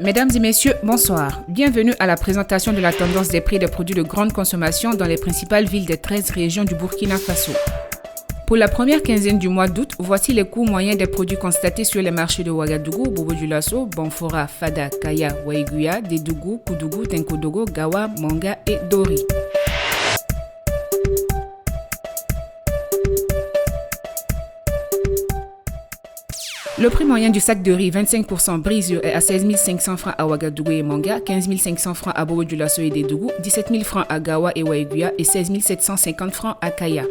Mesdames et messieurs, bonsoir. Bienvenue à la présentation de la tendance des prix des produits de grande consommation dans les principales villes des 13 régions du Burkina Faso. Pour la première quinzaine du mois d'août, voici les coûts moyens des produits constatés sur les marchés de Ouagadougou, Bobo-Dioulasso, Banfora, Fada, Kaya, Waiguya, Dédougou, Koudougou, Tenkodogo, Gawa, Manga et Dori. Le prix moyen du sac de riz 25% brisure est à 16 500 francs à Ouagadougou et Manga, 15 500 francs à Bobo-Dioulasso et Dédougou, 17 000 francs à Gawa et Waiguya et 16 750 francs à Kaya.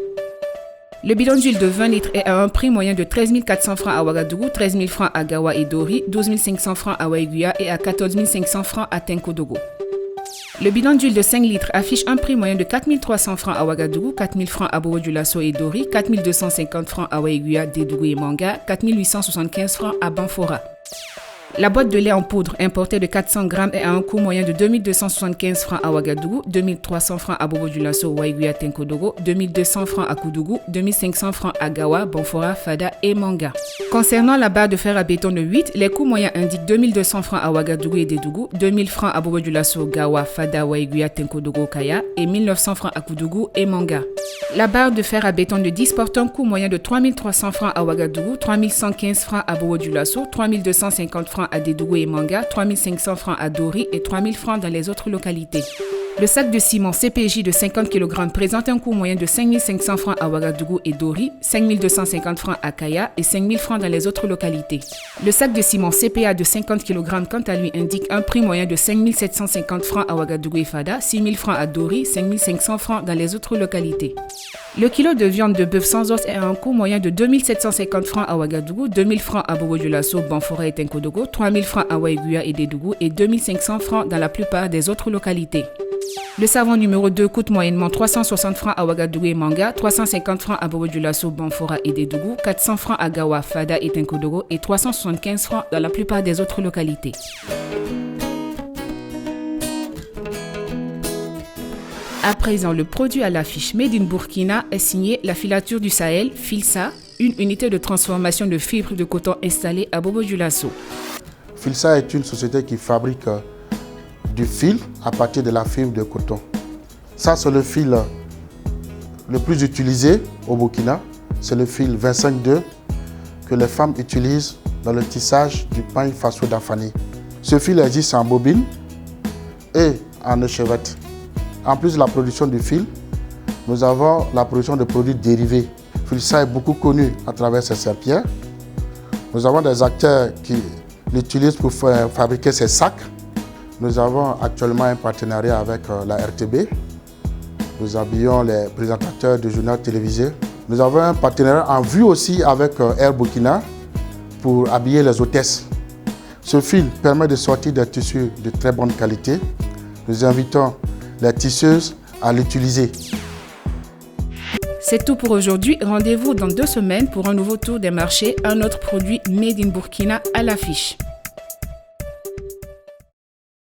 Le bidon d'huile de 20 litres est à un prix moyen de 13 400 francs à Ouagadougou, 13 000 francs à Gawa et Dori, 12 500 francs à Waiguya et à 14 500 francs à Tenkodogo. Le bidon d'huile de 5 litres affiche un prix moyen de 4 300 francs à Ouagadougou, 4 000 francs à Bobo-Dioulasso et Dori, 4 250 francs à Waiguya, Dédougou et Manga, 4 875 francs à Banfora. La boîte de lait en poudre importée de 400 grammes est à un coût moyen de 2 275 francs à Ouagadougou, 2 300 francs à Bobo-Dioulasso, Waiguya, Tenkodogo, 2 200 francs à Koudougou, 2 500 francs à Gawa, Banfora, Fada et Manga. Concernant la barre de fer à béton de 8, les coûts moyens indiquent 2 200 francs à Ouagadougou et Dédougou, 2 000 francs à Bobo-Dioulasso, Gawa, Fada, Waiguya, Tenkodogo, Kaya et 1 900 francs à Koudougou et Manga. La barre de fer à béton de 10 porte un coût moyen de 3 300 francs à Ouagadougou, 3 115 francs à Bobo-Dioulasso, 3 250 francs à Dédougou et Manga, 3 500 francs à Dori et 3 000 francs dans les autres localités. Le sac de ciment CPJ de 50 kg présente un coût moyen de 5 500 francs à Ouagadougou et Dori, 5 250 francs à Kaya et 5 000 francs dans les autres localités. Le sac de ciment CPA de 50 kg quant à lui indique un prix moyen de 5 750 francs à Ouagadougou et Fada, 6 000 francs à Dori, 5 500 francs dans les autres localités. Le kilo de viande de bœuf sans os est à un coût moyen de 2 750 francs à Ouagadougou, 2 000 francs à Bobo-Dioulasso, Banfora et Tenkodogo, 3 000 francs à Waiguya et Dédougou et 2 500 francs dans la plupart des autres localités. Le savon numéro 2 coûte moyennement 360 francs à Ouagadougou et Manga, 350 francs à Bobo-Dioulasso, Banfora et Dédougou, 400 francs à Gawa, Fada et Tenkodogo et 375 francs dans la plupart des autres localités. À présent, le produit à l'affiche Made in Burkina est signé La Filature du Sahel, Filsa, une unité de transformation de fibres de coton installée à Bobo-Dioulasso. Filsa est une société qui fabrique du fil à partir de la fibre de coton. Ça, c'est le fil le plus utilisé au Burkina. C'est le fil 25-2 que les femmes utilisent dans le tissage du pain faso d'Afani. Ce fil existe en bobine et en échevette. En plus de la production du fil, nous avons la production de produits dérivés. Filsa est beaucoup connu à travers ses serpillères. Nous avons des acteurs qui l'utilisent pour fabriquer ses sacs. Nous avons actuellement un partenariat avec la RTB. Nous habillons les présentateurs de journaux télévisés. Nous avons un partenariat en vue aussi avec Air Burkina pour habiller les hôtesses. Ce fil permet de sortir des tissus de très bonne qualité. Nous invitons les tisseuses à l'utiliser. C'est tout pour aujourd'hui. Rendez-vous dans 2 semaines pour un nouveau tour des marchés, un autre produit Made in Burkina à l'affiche.